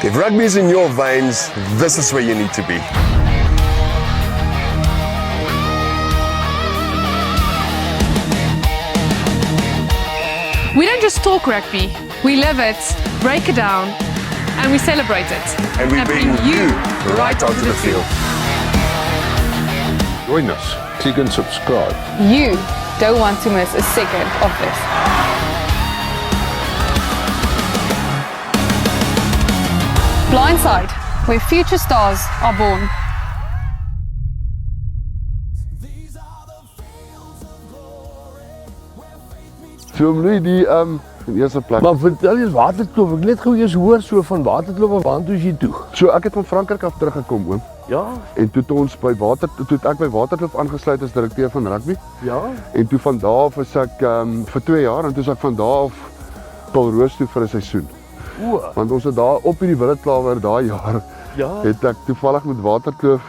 If rugby is in your veins, this is where you need to be. We don't just talk rugby, we live it, break it down, and we celebrate it. And we bring you right onto the field. Join us, click and subscribe. You don't want to miss a second of this. Blindside, where future stars are born. So Louis, die in eerste plek. Maar vertel eens waterkloof, ek net gou eers hoor so van waterkloof en waartoe is jy toe? So ek het van Frankryk af teruggekom oom. Ja, En toe het ons by toe het ek by Waterkloof aangesluit as direkteur van rugby. ja. En toe van daar af is ek vir 2 jaar en toe is ek van daar af Paul Roos toe vir 'n seisoen. O, Want ons het daar op hierdie Willetklawer daai jaar ja. het ek toevallig met Waterkloof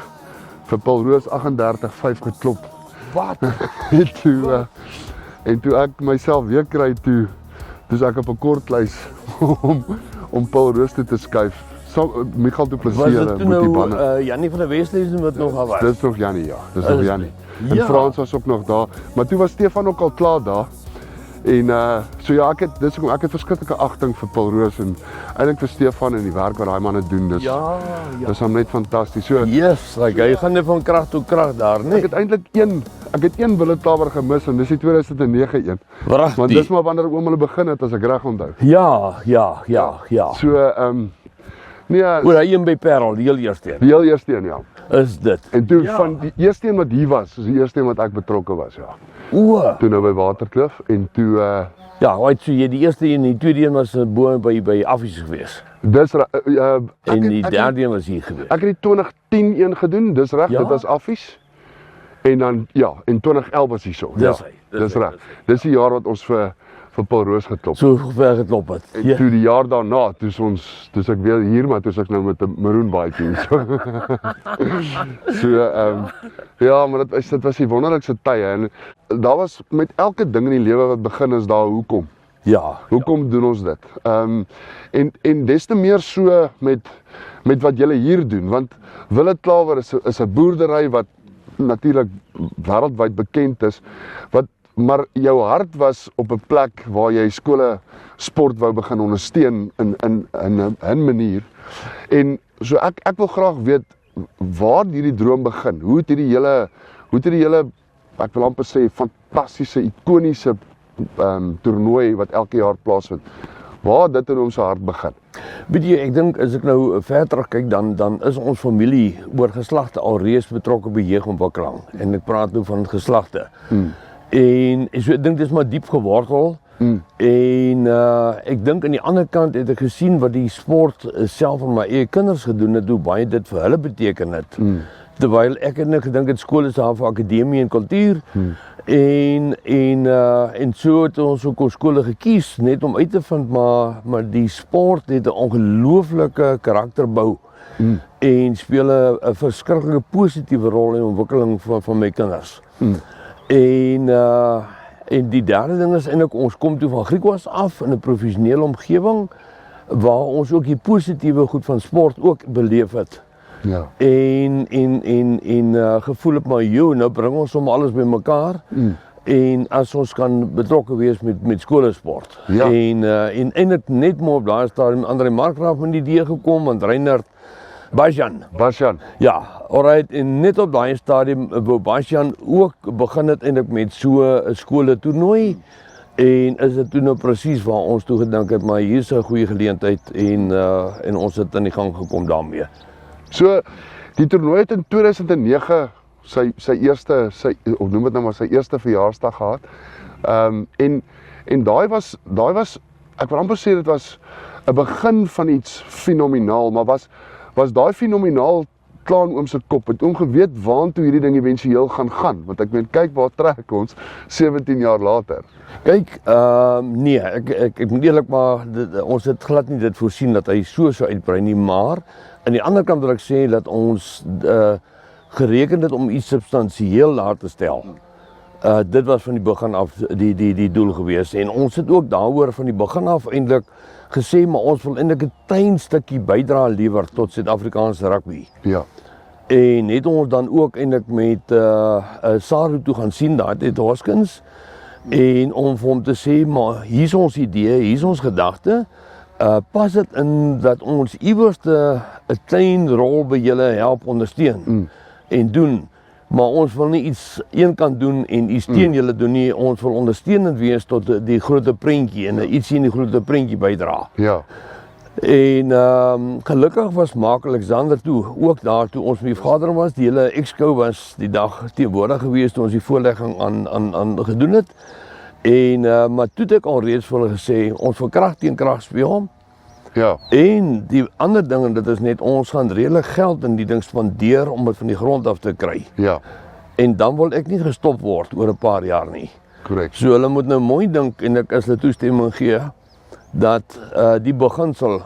vir Paul Roos 38-5 geklop. Wat? En toe ek myself weer kry toe is ek op 'n kortlys om Paul Roos toe te skuif. Michael Du Plessis Was dit met toe die nou banne. Jannie van der Westhuizen wat nog al was? Dis nog Jannie, ja. Dis nog Is Jannie. dit? En Ja. Frans was ook nog daar, maar toe was Stefan ook al klaar daar. En so ja, ek het verskriklike agting vir Paul Roos en eintlik vir Stefan en die werk wat daai manne doen. Dis Ja, ja. dis hom net fantasties. So Yes, like, hy gaan net van krag tot krag daar, ek nee. het eintlik een Willetklawer gemis en dis die 2009 een. Want Pragtig. dis maar wanneer oom hulle begin het as ek reg onthou. Ja. So nee, Oor hy een by Parel, die heel eerste een. die heel eerste een, ja. Is dit? En toe Ja. van die eerste een wat hier was, is die eerste een wat ek betrokke was, ja. O, Toe nou by Waterkloof en toe ja, hy het so jy die eerste een, die tweede een was bo by Affies gewees. dis En die derde een was hier gewees. Ek het die 2010 een gedoen, dis reg, Ja. dit was Affies. En dan ja, en 2011 was hierso. Dis Ja, hy, dis dis hy, reg. dis hy. Dis die jaar wat ons vir Paul Roos geklop. So ver geklop het. En toe die jaar daarna, toe ek weer hier, maar toe ek nou met 'n maroon baadjie. So ja, maar dit was die wonderlikste tye en daar was met elke ding in die lewe wat begin is daar hoekom. Ja. Hoekom doen ons dit? En des te meer so met wat julle hier doen, want Willetklawer is 'n boerdery wat natuurlik wêreldwyd bekend is, maar jou hart was op 'n plek waar jy skole sport wou begin ondersteun in 'n manier. En so ek wil graag weet waar hierdie droom begin. Hoe het hierdie hele ek wil amper sê fantastiese ikoniese toernooi wat elke jaar plaasvind. Waar het dit in ons hart begin? Weet jy, ek dink as ek nou ver terugkyk dan is ons familie oor geslagte alreeds betrokke by jeugontwikkeling en ek praat nou van geslagte. En so ek dink dit is maar diep gewortel. En ek dink aan die ander kant het ek gesien wat die sport self van my eie kinders gedoen het, hoe baie dit vir hulle beteken het. Terwyl ek het net gedink dit skool is daar vir akademie en kultuur. En so het ons ook ons skole gekies net om uit te vind maar die sport het 'n ongelooflike karakterbou en speel 'n verskriklike positiewe rol in die ontwikkeling van my kinders. En die derde ding is eintlik ons kom toe van Griekwas af in 'n professionele omgewing waar ons ook die positiewe goed van sport ook beleef het. Ja. En gevoel het maar nou bring ons sommer alles bymekaar. En as ons kan betrokke wees met skolesport. Ja. En eintlik net maar op daai stadium André Markgraaf met die idee gekom want Reinhard Basjan. ja, alright, en net op daai stadium wou Basjan ook begin het eintlik met so 'n skole toernooi. En is dit toe nou presies waar ons toe gedink het maar hier's 'n goeie geleentheid en ons het aan die gang gekom daarmee. So die toernooi het in 2009 sy eerste of noem dit nou maar sy eerste verjaarsdag gehad. En daai was ek wil amper sê dit was 'n begin van iets fenomenaal, maar was daai fenomenaal klaar in oom se kop. Het oom geweet waantoe hierdie ding éventueel gaan, want ek meen kyk waar trek ons 17 jaar later. Kyk, nee, ek moet eerlik maar ons het glad nie dit voorsien dat hy so sou uitbrei nie, maar aan die ander kant wil ek sê dat ons gereken het om iets substansieel daar te stel. Dit was van die begin af die doel gewees en ons het ook daaroor van die begin af eintlik gesê maar ons wil eintlik 'n klein stukkie bydra lewer tot Suid-Afrikaanse rugby. Ja. En het ons dan ook eintlik met Saru toe gaan sien daar het Hoskins en om vir hom te sê maar hier is ons idee, hier is ons gedagte. Pas dit in dat ons iewers 'n klein rol by julle help ondersteun en doen. Maar ons wil nie iets een kant doen en iets teen julle doen nie. Ons wil ondersteunend wees tot die groter prentjie en ietsie in die groter prentjie bydra. Ja. En gelukkig was Mark Alexander toe, ook daar toe ons met die vergadering was, die hele exco was die dag teenwoordig gewees toe ons die voorlegging aan gedoen het. En maar toe het ek al reeds vir hulle gesê, ons wil krag teen krag speel. Ja. En die ander ding, en dit is net, ons gaan redelik geld in die ding spandeer om dit van die grond af te kry. Ja. En dan wil ek nie gestop word oor 'n paar jaar nie. Korrek. So hulle moet nou mooi dink en ek as hulle toestemming gee dat die beginsel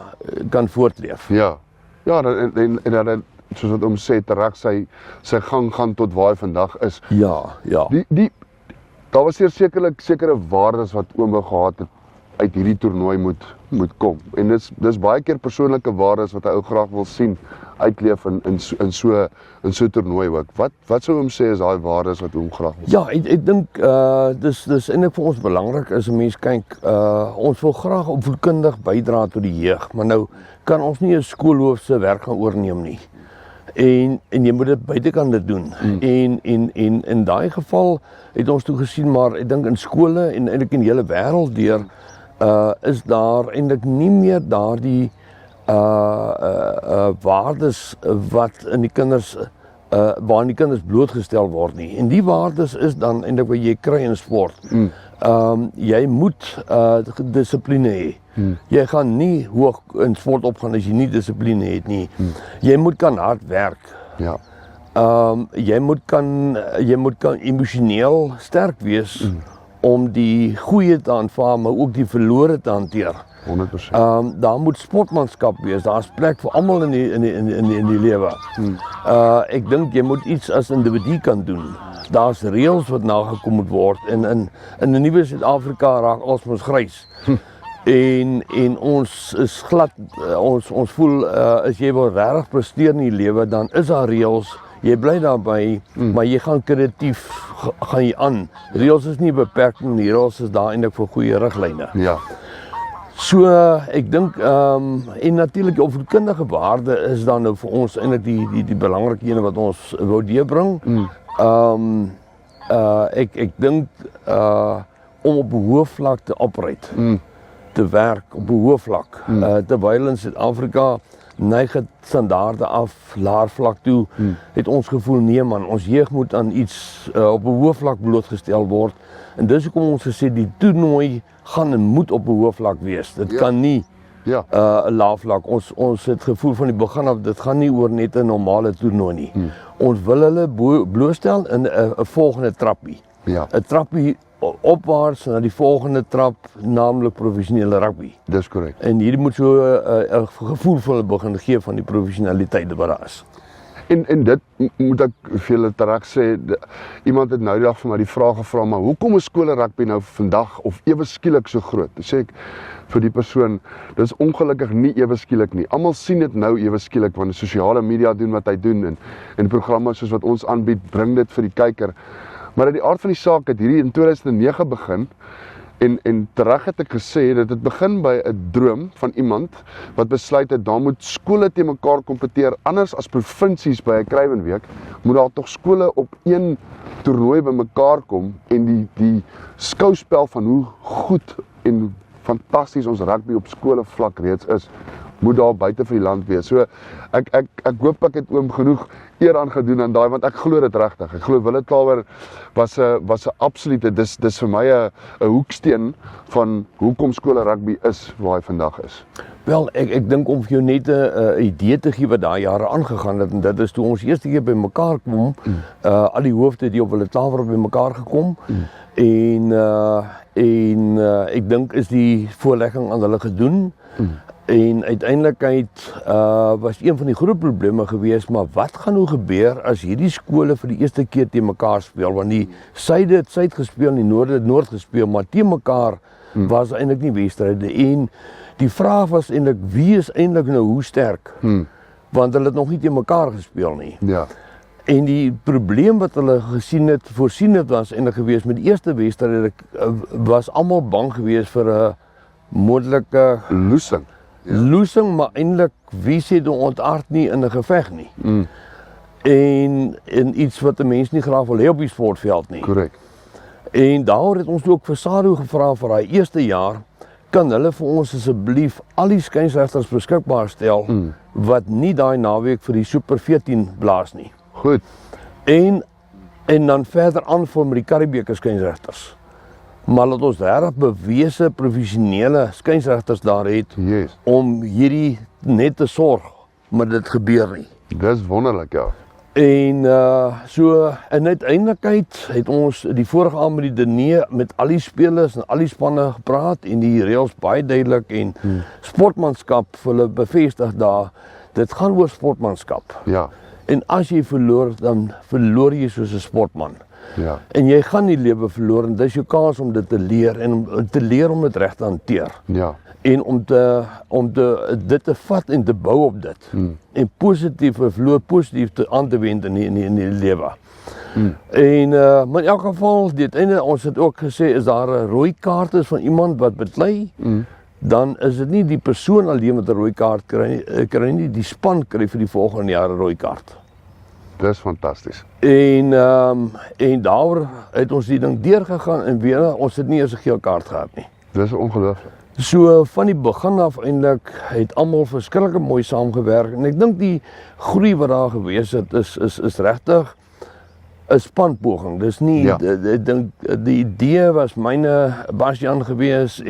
kan voortleef. Ja. Ja, en dat soos wat sê, terug sy gang gaan tot waar hy vandag is. Ja. Daar was sekerlik sekere waardes wat oom gehad het uit hierdie toernooi moet kom. En dis baie keer persoonlike waardes wat hy ou graag wil sien uitleef in so 'n toernooi ook. Wat sou hom sê is daai waardes wat hom graag wil sien? Ja, ek dink dis eintlik vir ons belangrik as 'n mens kyk, ons wil graag opvoedkundig bydra tot die jeug, maar nou kan ons nie 'n skoolhoof se werk gaan oorneem nie. En jy moet dit buitekant dit doen. En in daai geval het ons toe gesien, maar ek dink in skole en eintlik in die hele wêreld deur is daar eintlik nie meer daardie waardes wat in die kinders waarin die kinders blootgestel word nie. En die waardes is dan eintlik wat jy kry in sport. Jy moet dissipline hê. Jy gaan nie hoog in sport opgaan as jy nie dissipline het nie. Jy moet kan hard werk. Ja. Jy moet kan emosioneel sterk wees om die goeie te aanvaar, maar ook die verlore te hanteer. 100%. Daar moet sportmanskap wees. Daar's plek vir almal in die lewe. Ek dink jy moet iets as individu kan doen. Daar's reëls wat nagekom moet word en in 'n nuwe Suid-Afrika raak ons grys. En ons is glad ons voel as jy wil regtig presteer in die lewe, dan is daar reëls. Jy bly daarby, maar jy gaan kreatief gaan jy aan. Reëls is nie beperking nie, reëls is daar eintlik vir goeie riglyne. Ja. So ek dink en natuurlik die opvoedkundige waarde is dan nou vir ons eintlik die belangrike ene wat ons wou deurbring. Ek dink om op 'n hoë vlak te operate, te werk op 'n hoë vlak, terwyl in Suid-Afrika neig het standaarde af, laer vlak toe, het ons gevoel nee man, ons jeug moet aan iets op 'n hoë vlak blootgestel word. En dis hoekom ons gesê die toernooi gaan en moet op 'n hoë vlak wees. Dit kan nie 'n lae vlak. Ons het gevoel van die begin af dit gaan nie oor net 'n normale toernooi nie. Ons wil hulle blootstel in 'n volgende trappie. Ja. 'n Trappie opwaarts na die volgende trap, naamlik professionele rugby. Dis korrek. En hierdie moet so 'n gevoel vir hulle begin gee van die professionaliteit wat daar is. En dit moet ek vir julle terug sê, iemand het nou die dag vir my die vraag gevra, maar hoekom is skole rugby nou vandag of ewe skielik so groot? Toe sê ek vir die persoon, dis ongelukkig nie ewe skielik nie. Almal sien dit nou ewe skielik want die sosiale media doen wat hy doen en programme soos wat ons aanbied, bring dit vir die kyker. Maar uit die aard van die saak het hierdie in 2009 begin en terug het ek gesê dat dit begin by 'n droom van iemand wat besluit het daar moet skole te mekaar kompeteer, anders as provinsies by 'n Kruiwenweek, moet daar tog skole op een toernooi by mekaar kom en die skouspel van hoe goed en fantasties ons rugby op skole vlak reeds is, moet daar buite vir die land wees. So ek hoop ek het oom genoeg eer aan gedoen aan daai, want ek glo dit regtig. Ek glo Willet Klawer was 'n absolute dis vir my 'n hoeksteen van hoekom skole rugby is waar hy vandag is. Wel, ek dink om vir jou net 'n idee te gee wat daai jare aangegaan het, en dit is toe ons eerste keer by mekaar kom, al die hoofde die op Willet Klawer by mekaar gekom en ek dink is die voorlegging aan hulle gedoen. En uiteindelik was een van die groot probleme gewees, maar wat gaan nou gebeur as hierdie skole vir die eerste keer teen mekaar speel, want die suide het suid gespeel en die noorde het noord gespeel, maar teen mekaar was eintlik nie wedstryde. En die vraag was eintlik wie is eintlik nou hoe sterk? Want hulle het nog nie teen mekaar gespeel nie. Ja. En die probleem wat hulle voorsien het was eintlik gewees met die eerste wedstryd, was almal bang gewees vir 'n moontlike losing, maar eintlik wie sê dit ontaard nie in 'n geveg nie. En iets wat 'n mens nie graag wil hê op die sportveld nie. Korrek. En daaroor het ons ook vir SADU gevra vir daai eerste jaar, kan hulle vir ons asseblief al die skynsregters beskikbaar stel wat nie daai naweek vir die Super 14 blaas nie. Goed. En dan verder aanvul met die Karibeker skynsregters. Maar laat ons regtig bewese professionele skynsregters daar het Yes. om hierdie net te sorg, maar dit gebeur nie. Dis wonderlik, ja. En so in uiteindelikheid het ons die vorige aand met die diner met al die spelers en al die spanne gepraat en die reëls baie duidelik en sportmanskap vir hulle bevestig daar. Dit gaan oor sportmanskap. Ja. En as jy verloor, dan verloor jy soos 'n sportman. Ja. En jy gaan nie lewe verloor en dis jou kans om dit te leer en om te leer om dit reg te hanteer. Ja. En om dit te vat en te bou op dit. En positief aan te wend in die lewe. En maar in elk geval, ons het ook gesê is daar 'n rooi kaart is van iemand wat beklei, dan is dit nie die persoon alleen met 'n rooi kaart kry nie, die span kry vir die volgende jaar 'n rooi kaart. Dis fantasties. En daaroor het ons die ding deurgegaan en weer ons het nie eens 'n geel kaart gehad nie. Dis ongelooflik. So van die begin af eintlik het almal verskriklik mooi saamgewerk en ek dink die groei wat daar gewees het is regtig 'n spanpoging. Dis nie ek dink die idee was myne Bastian gewees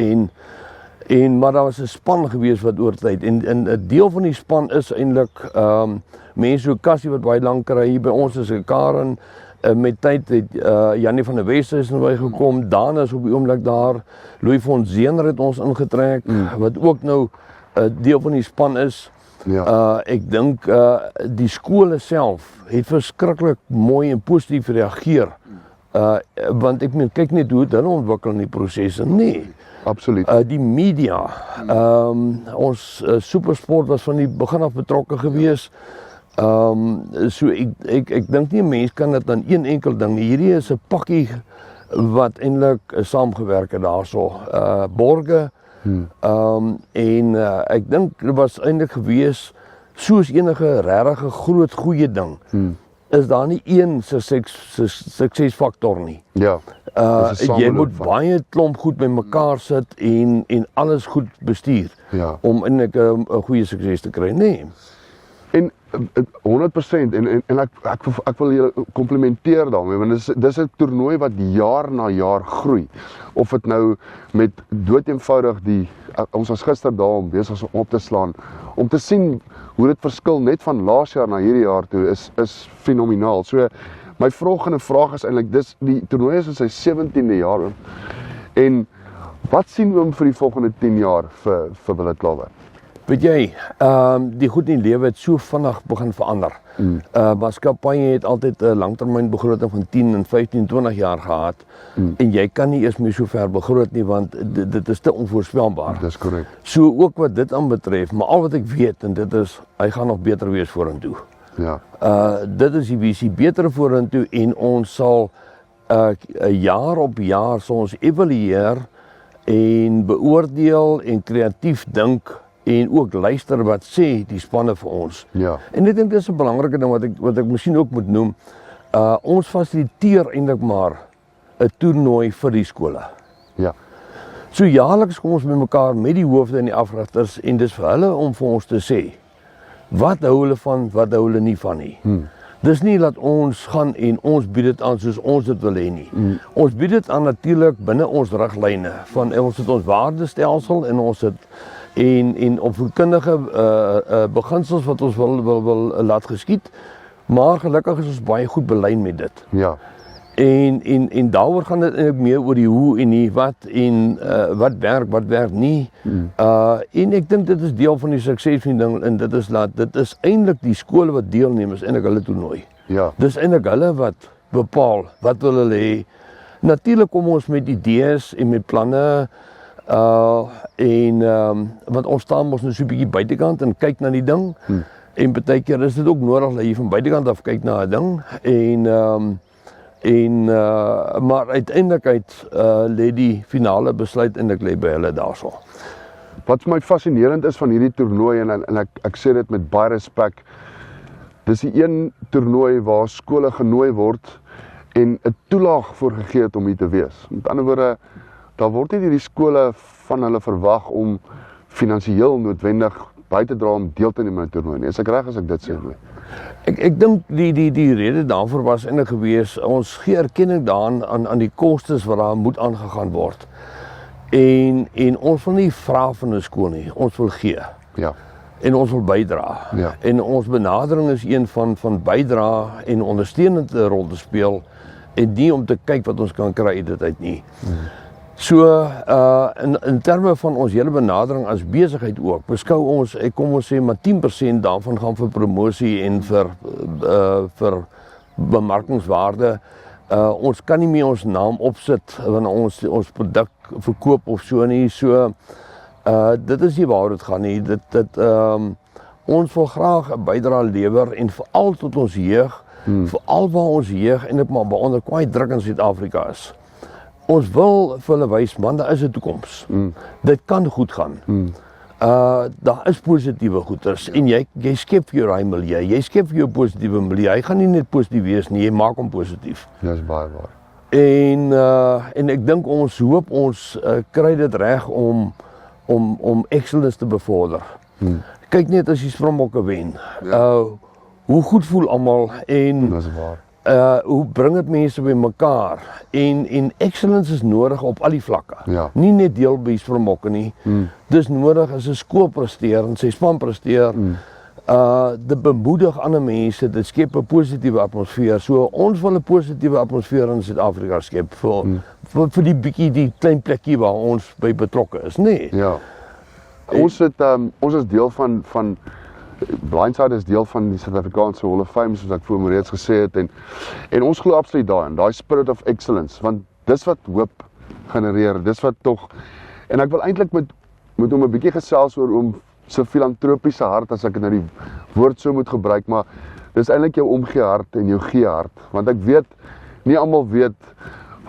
maar daar was 'n span gewees wat oor tyd en 'n deel van die span is eintlik mense so Cassie wat baie lank kry hier by ons is Karen. Met tyd het Janie van der Wes is nou gekom, Dana is op die oomblik daar, Louis von Zeener het ons ingetrek, wat ook nou 'n deel van die span is. Ja. Ek dink die skole self het verskriklik mooi en positief reageer. Want ek meen kyk net hoe hulle ontwikkel in die prosesse. Nee. Absoluut. Die media, ons Supersport was van die begin af betrokke gewees. So ek dink nie 'n mens kan dit aan een enkel ding. Hierdie is 'n pakkie wat eintlik saamgewerk het daarso. Borge. En ek dink dit was eintlik gewees soos enige regtig groot goeie ding. Is daar nie een suksesfaktor nie. Ja. Jy moet baie klomp goed bymekaar sit en alles goed bestuur om eintlik 'n goeie sukses te kry. Nee. En 100% en ek wil julle komplimenteer daarmee want dis 'n toernooi wat jaar na jaar groei. Of dit nou met doeteenvoudig ons was gister daar om besig om op te slaan om te sien hoe dit verskil net van laas jaar na hierdie jaar toe is fenomenaal. So my volgende vraag is eintlik die toernooi is in sy 17de jaar en wat sien oom vir die volgende 10 jaar vir Willet Klawer? Weet jy, die goed in die lewe het so vinnig begin verander. Maatskappye het altyd 'n langtermynbegroting van 10 en 15, 20 jaar gehad. En jy kan nie eers meer so ver begroot nie want dit is te onvoorspelbaar. Dis korrek. So ook wat dit aanbetref, maar al wat ek weet en dit is hy gaan nog beter wees vorentoe. Ja. Dit is die visie, beter vorentoe en ons sal jaar op jaar sal ons evalueer en beoordeel en kreatief dink en ook luister wat sê die spanne vir ons. Ja. En ek dink dis 'n belangrike ding wat ek miskien ook moet noem. Ons fasiliteer eintlik maar 'n toernooi vir die skole. Ja. So jaarliks kom ons bymekaar met die hoofde en die afrigters en dis vir hulle om vir ons te sê wat hou hulle van, wat hou hulle nie van nie. Dis nie dat ons gaan en ons bied dit aan soos ons dit wil hê nie. Ons bied dit aan natuurlik binne ons riglyne van ons het ons waardestelsel en ons het en opvoedkundige beginsels wat ons wil laat geskied, maar gelukkig is ons baie goed belyn met dit. Ja. En daaroor gaan dit eintlik meer oor die hoe en die wat en wat werk nie. En ek dink dit is deel van die sukses van die ding en dit is eintlik die skole wat deelneem is eintlik hulle toernooi. Ja. Dis eintlik hulle wat bepaal wat wil hulle hê. Natuurlik kom ons met idees en met planne want ons staan mos nou so 'n bietjie buitekant en kyk na die ding. En baie keer is dit ook nodig dat jy van buitekant af kyk na 'n ding maar uiteindelik lê die finale besluit eintlik lê by hulle daarso. Wat vir my fascinerend is van hierdie toernooi en ek sê dit met baie respek, dis die een toernooi waar skole genooi word en 'n toelaag voorgegee het om hier te wees. Met ander woorde, daar word nie hierdie skole van hulle verwag om finansiëel noodwendig by te dra om deel te neem aan 'n toernooi nie. Is ek reg as ek dit sê? Ek dink die rede daarvoor was eintlik gewees, ons gee erkenning daaraan aan die kostes wat daar moet aangegaan word. En ons wil nie vra van 'n skool nie, ons wil gee. Ja. En ons wil bydra. Ja. En ons benadering is een van bydra en ondersteunende rol te speel en nie om te kyk wat ons kan kry dit uit nie. So in terme van ons hele benadering as besigheid ook, beskou ons, kom ons sê maar 10% daarvan gaan vir promosie en vir bemarkingswaarde. Ons kan nie meer ons naam opsit wanneer ons produk verkoop of so nie. So dit is nie waar dit gaan nie. Ons wil graag 'n bydrae lewer en veral tot ons jeug, veral waar ons jeug eintlik maar onder kwai druk in Suid-Afrika is. Ons wil vir hulle wys, man, daar is 'n toekoms. Dit kan goed gaan. Daar is positiewe goeders en jy skep vir jou daai milieu. Jy skep vir jou positiewe milieu. Hy gaan nie net positief wees nie, jy maak hom positief. Dis baie waar. En ek dink ons hoop ons kry dit reg om excellence te bevorder. Kyk net as die Springbokke wen. Hoe goed voel almal en Dis waar. Hoe bring dit mense by mekaar en excellence is nodig op al die vlakke. Ja. Nie net deel by Springbokke nie. Dis nodig as 'n skool presteer en sy span presteer. Dit bemoedig ander mense, dit skep 'n positiewe atmosfeer. So ons wil 'n positiewe atmosfeer in Suid-Afrika skep vir die klein plekkie waar ons by betrokke is, nê? Ja. Ons is deel van Blindside is deel van die Suid-Afrikaanse Hall of Fame, soos ek voor reeds gesê het, en ons glo absoluut daarin, daai spirit of excellence, want dis wat hoop genereer, dis wat tog, en ek wil eintlik met hom 'n bietjie gesels oor om so filantropiese hart, as ek nou die woord so moet gebruik, maar dis eintlik jou omgee hart en jou gee hart, want ek weet, nie almal weet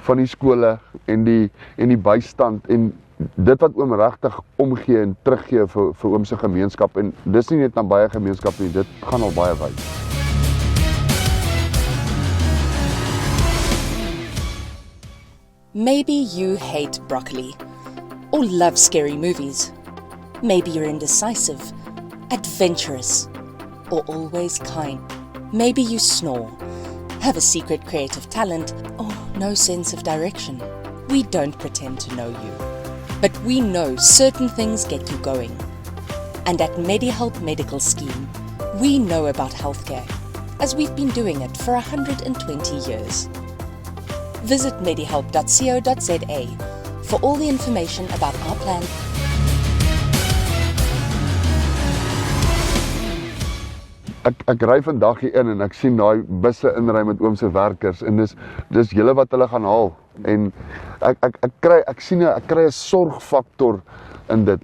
van die skole en die bystand en dit wat oom regtig omgee en teruggee vir oom se gemeenskap, en dis nie net aan baie gemeenskappe nie, dit gaan al baie wyd. Maybe you hate broccoli or love scary movies. Maybe you're indecisive, adventurous, or always kind. Maybe you snore, have a secret creative talent, or no sense of direction. We don't pretend to know you. But we know certain things get you going. And at MediHelp Medical Scheme, we know about healthcare, as we've been doing it for 120 years. Visit medihelp.co.za for all the information about our plan. Ek ry vandag hier in en ek sien daai busse inry met oom se werkers en dis julle wat hulle gaan haal en ek kry 'n sorgfaktor in dit.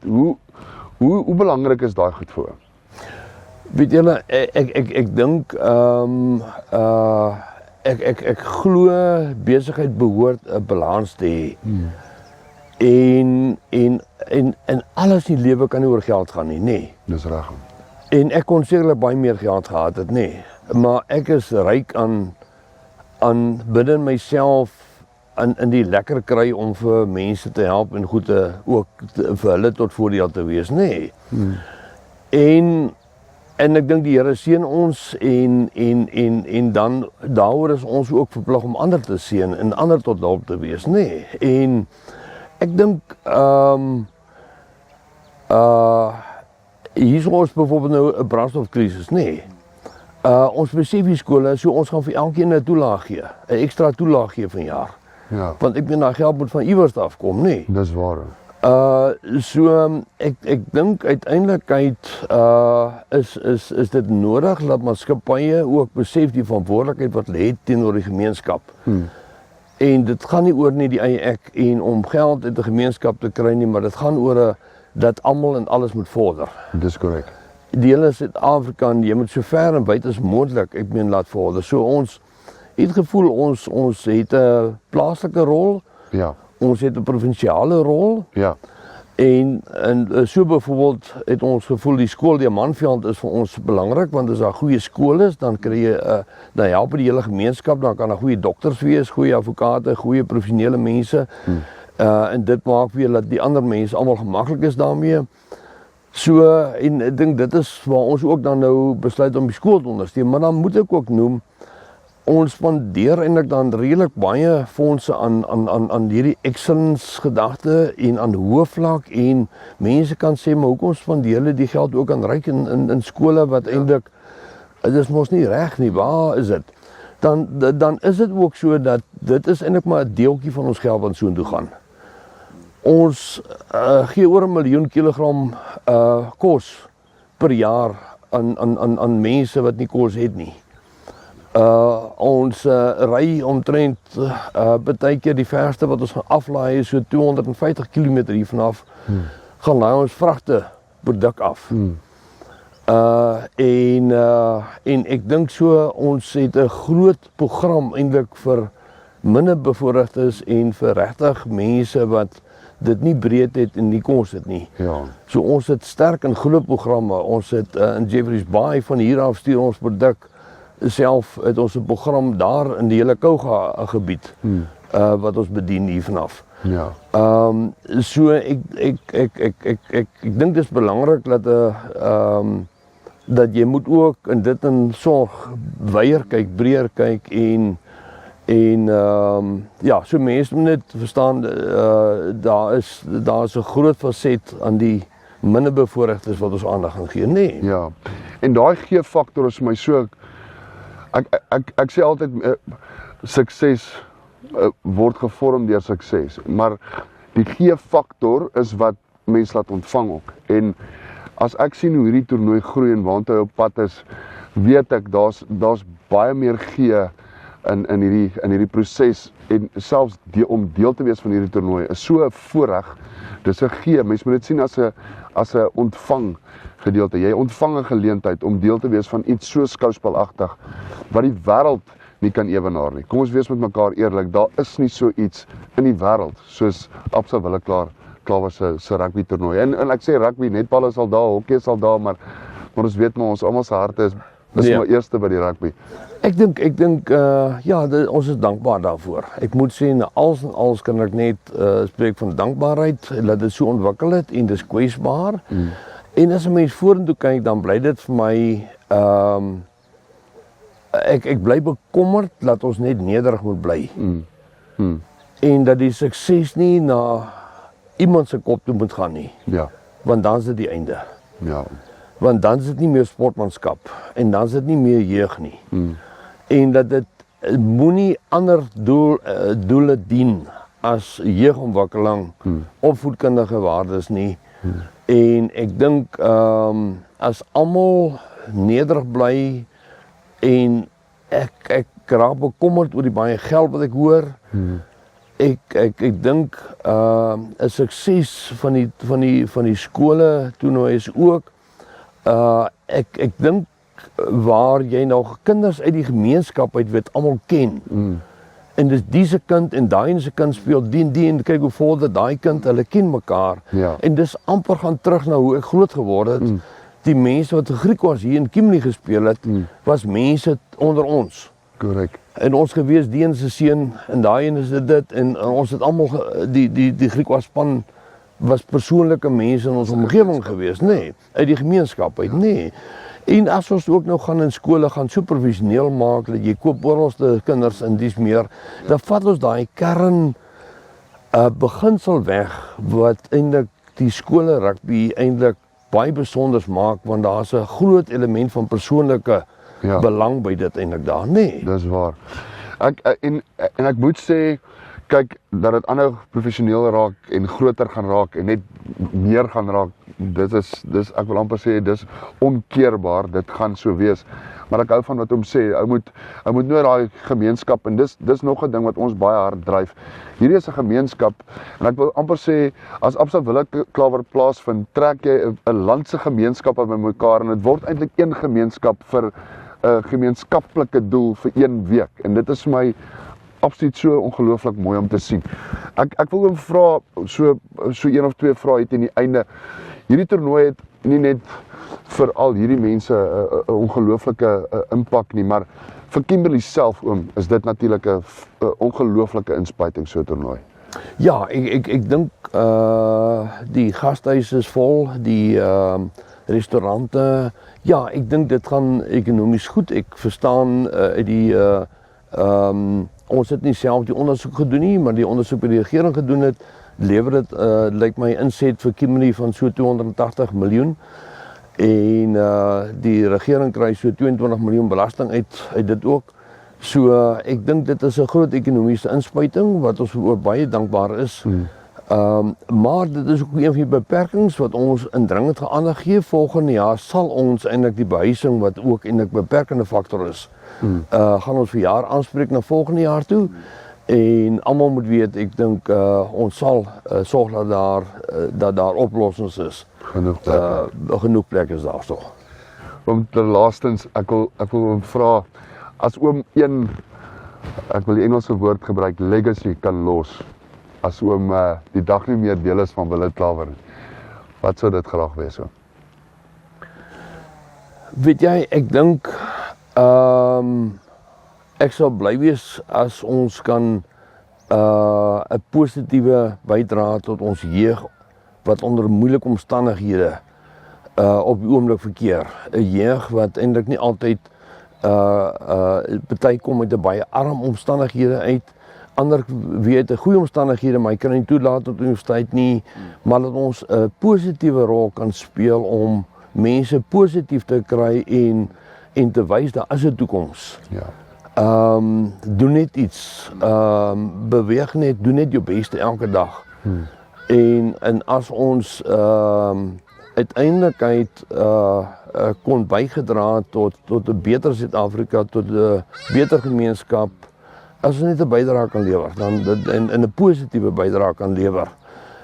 Hoe belangrik is daai goed vir oom? Weet julle, ek dink ek glo besigheid behoort 'n balans te hê. En alles in die lewe kan nie oor geld gaan nie, nê. Dis reg. En ek kon sekerlik baie meer geld gehad het, nê. Maar ek is ryk aan binne myself in die lekker kry om vir mense te help en goed ook vir hulle tot voordeel te wees, nê. En ek dink die Here seën ons en dan daaroor is ons ook verplig om ander te seën en ander tot hulp te wees, nê. En ek dink hier is ons byvoorbeeld nou 'n brandstofkrisis, nê. Ons besef die skole, so ons gaan vir elkeen 'n toelaag gee, 'n ekstra toelaag gee vanjaar. Ja, Want ek meen, daai geld moet van iewers afkom, nê? dis waar. Ek dink uiteindelik is dit nodig dat maatskappye ook besef die verantwoordelikheid wat lê teenoor die gemeenskap. En dit gaan nie oor net die eie ek en om geld uit die gemeenskap te kry nie, maar dit gaan oor dat almal en alles moet vorder. Dis korrek. Die hele Suid-Afrika, jy moet so ver en wyd as moontlik, ek meen, laat vorder. So ons het gevoel ons het 'n plaaslike rol, Ja, ons het 'n provinsiale rol. ja, En so byvoorbeeld het ons gevoel die skool Diamantveld is vir ons belangrik, want as daar goeie skole is, dan kry jy dan help die hele gemeenskap, dan kan daar goeie dokters wees, goeie advokate, goeie professionele mense. En dit maak weer dat die ander mense almal gemaklik is daarmee. So en ek dink dit is waar ons ook dan nou besluit om die skool te ondersteun, maar dan moet ek ook noem ons spandeer eintlik dan redelik baie fondse aan hierdie excellence gedagte en aan hoë vlak, en mense kan sê maar hoekom spandeer hulle die geld ook aan ryk in skole wat eintlik dit is mos nie reg nie, waar is dit? Dan is dit ook so dat dit is eintlik maar 'n deeltjie van ons geld wat soontoe gaan. Ons gee oor 1 miljoen kilogram kos per jaar aan mense wat nie kos het nie. Ons ry omtrent baie keer die verste wat ons gaan aflaai is so 250 km hier vanaf. Gaan laai ons vragte produk af. En ek dink so ons het 'n groot program eintlik vir minderbevoorregtes en vir regtig mense wat dit nie breed het en nie kos het nie. ja, So ons het sterk in groot programme. Ons het in Jeffreys Bay van hier af stuur ons produk self het ons 'n program daar in die hele Kouga gebied wat ons bedien hier vanaf. ja, So ek dink dit is belangrik dat dat jy moet ook in dit in sorg wyer kyk, breër kyk en ja, so mense moet net verstaan daar is 'n groot faset aan die minderbevoorregtes wat ons aandag gaan gee, nee. ja. En daai G-faktor is vir my so ek sê altyd sukses word gevorm deur sukses, maar die G-faktor is wat mense laat ontvang ook. En as ek sien hoe hierdie toernooi groei en waantoe hy op pad is, weet ek daar's baie meer G in hierdie proses, en selfs om deel te wees van hierdie toernooi is so 'n voorreg. Dis 'n G, mens moet dit sien as 'n ontvang gedeelte. Jy ontvang 'n geleentheid om deel te wees van iets so skouspelagtig wat die wêreld nie kan ewenaar nie. Kom ons wees met mekaar eerlik, daar is nie so iets in die wêreld soos Absa Willekeur se rugby toernooi. En ek sê rugby, netbal is al daar, hokkie is al daar, maar ons weet maar ons almal se harte is Ja. maar eerste by die rugby. Ek dink ja, ons is dankbaar daarvoor. Ek moet sê en als kan ek net spreek van dankbaarheid dat dit so ontwikkel het en dis kwesbaar. En as 'n mens vorentoe kyk, dan bly dit vir my ek bly bekommerd dat ons net nederig moet bly. En dat die sukses nie na iemand se kop toe moet gaan nie, Ja, want dan is dit die einde. ja, Want dan is dit nie meer sportmanskap en dan is dit nie meer jeug nie. En dat dit moenie ander doele dien as jeugontwikkeling, opvoedkundige waardes nie. En ek dink as almal nederig bly en ek raak bekommerd oor die baie geld wat ek hoor. Ek dink 'n sukses van die skole toernooi is ook ek dink waar jy nog kinders uit die gemeenskap uit weet almal ken. En dis diese kind en daai se kind speel die en kyk hoe vorder daai kind, hulle ken mekaar. Ja. En dis amper gaan terug na hoe ek groot geword het. Die mense wat Griek was hier in Kimberley gespeel het, was mense onder ons. korrek. En ons gewees die een se seun en daai een is dit en ons het almal die Griekwa span was persoonlike mense in ons omgewing gewees, nee, uit die gemeenskap uit, nee. En as ons ook nou gaan in skole gaan so professioneel maak dat jy koop oorlste kinders en dis meer, dan vat ons daai kern beginsel weg wat eintlik die skole rugby eintlik baie besonders maak, want daar's 'n groot element van persoonlike Ja. belang by dit eintlik daar, nee. Dis waar. En ek moet sê, kyk, dat dit aanhou professioneel raak en groter gaan raak en net meer gaan raak, dis ek wil amper sê, dis onkeerbaar, dit gaan so wees. Maar ek hou van wat hom sê, ou moet nou daai gemeenskap, en dis nog 'n ding wat ons baie hard dryf. Hierdie is 'n gemeenskap, en ek wil amper sê, as Absa Willeklawer plaasvind, trek jy 'n land se gemeenskappe bymekaar, en dit word eintlik een gemeenskap vir 'n gemeenskaplike doel vir 1 week, en dit is vir my absoluut so ongelooflik mooi om te sien. Ek wil hom vra, so 1 of 2 vrae het in die einde. Hierdie toernooi het nie net vir al hierdie mense 'n ongelooflike impak nie, maar vir Kimberley self oom, is dit natuurlik 'n ongelooflike inspuiting so 'n toernooi. Ja, ek dink die gastehuis is vol, die restaurante, ja, ek dink dit gaan ekonomies goed. Ek verstaan ons het nie self die ondersoek gedoen nie, maar die ondersoek by die regering gedoen het, lewer dit lyk my inset vir Kimberley van so 280 miljoen. En die regering kry so 22 miljoen belasting uit dit ook. So ek dink dit is 'n groot ekonomiese inspuiting wat ons oor baie dankbaar is. Maar dit is ook een van die beperkings wat ons indringend aandag gee. Volgende jaar sal ons eintlik die behuising wat ook eintlik beperkende faktor is, gaan ons vir jaar aanspreek na volgende jaar toe. En almal moet weet, ek dink ons sal sorg dat daar oplossings is. Genoeg plek is daar so. Om te laastens, ek wil hom vra, as oom ek wil die Engelse woord gebruik, legacy kan los, as oom die dag nie meer deel is van Willeklawer, wat sou dit graag wees oom? Weet jy, ek dink ek sal bly wees as ons kan 'n positiewe bydra tot ons jeug wat onder moeilike omstandighede op die oomblik verkeer. 'n Jeug wat eintlik nie altyd party kom met 'n baie arm omstandighede uit. Ander weet 'n goeie omstandighede, maar hy kan nie toelaat tot universiteit nie, maar dat ons 'n positiewe rol kan speel om mense positief te kry en te wys daar is 'n toekoms. Ja. Doen net iets, beweeg net, doen net jou beste elke dag. En as ons uiteindelik kon bygedra tot 'n beter Suid-Afrika, tot 'n beter gemeenskap, as ons net 'n bydrae kan lewer, dan en 'n positiewe bydrae kan lewer,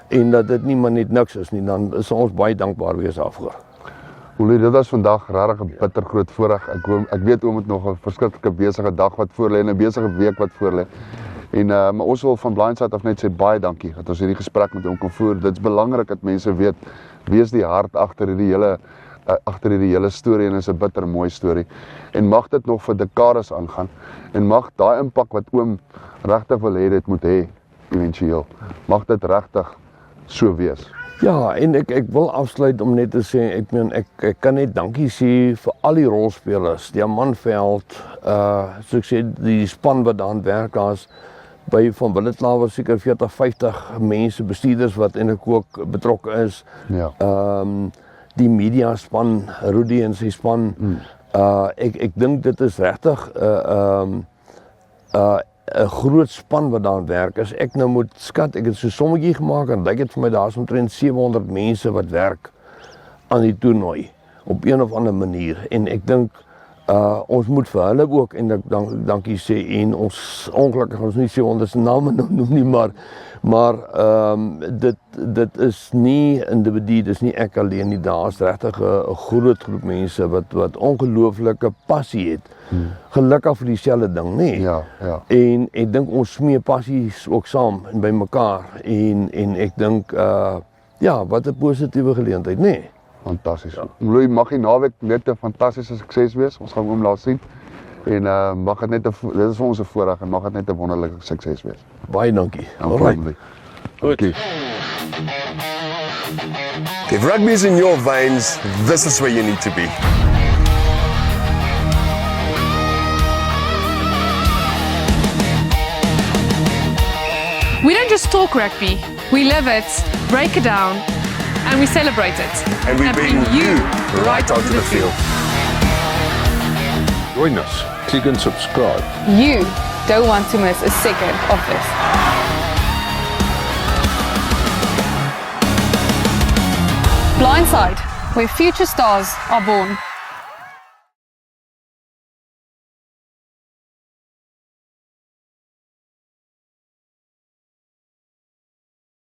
en dat dit nie maar net niks is nie, dan sal ons baie dankbaar wees daarvoor. Olie, dit was vandag regtig 'n bitter groot voorreg. Ek weet oom het nog 'n verskriklike besige dag wat voor lê en 'n besige week wat voor lê. En maar ons wil van Blindside af net sê baie dankie dat ons hierdie gesprek met hom kon voer. Dit's belangrik dat mense weet wie is die hart agter hierdie hele storie, en is 'n bitter mooi storie. En mag dit nog vir dekades aangaan, en mag daai impak wat oom regtig wil hê dit moet hê éventueel. Mag dit regtig so wees. Ja, en ek wil afsluit om net te sê, ek kan net dankie sê vir al die rolspelers, die Manveld, so ek sê die span wat daaraan werk, daar's by van Willeklawer seker 40-50 mense, bestuurders wat eintlik ook betrokke is. Ja. Die media span, Rudy en sy span. Ek dink dit is regtig 'n groot span wat daar werk. As ek nou moet skat, ek het so 'n sommetjie gemaak en lyk dit vir my daar's omtrent 700 mense wat werk aan die toernooi op een of ander manier, en ek dink ons moet vir hulle ook en dankie sê, en ons ongelukkig ons nie 700 se name noem nie, maar dit is nie individu, dis nie ek alleen nie, daar's regtig 'n groot groep mense wat ongelooflike passie het. Gelukkig vir dieselfde ding, nê? Ja. En ek dink ons smee passies ook saam en by mekaar, en ek dink wat 'n positiewe geleentheid, nê? Fantasties. Louis, mag die naweek net 'n fantastiese sukses wees. Ons gaan hom laat sien. En mag dit net dit is vir ons 'n voorreg, en mag dit net 'n wonderlike sukses wees. Baie dankie. Alright. Goed. If rugby's in your veins, this is where you need to be. We don't just talk rugby, we live it, break it down, and we celebrate it. And we bring you right onto the field. Join us. Click and subscribe. You don't want to miss a second of this. Blindside, where future stars are born.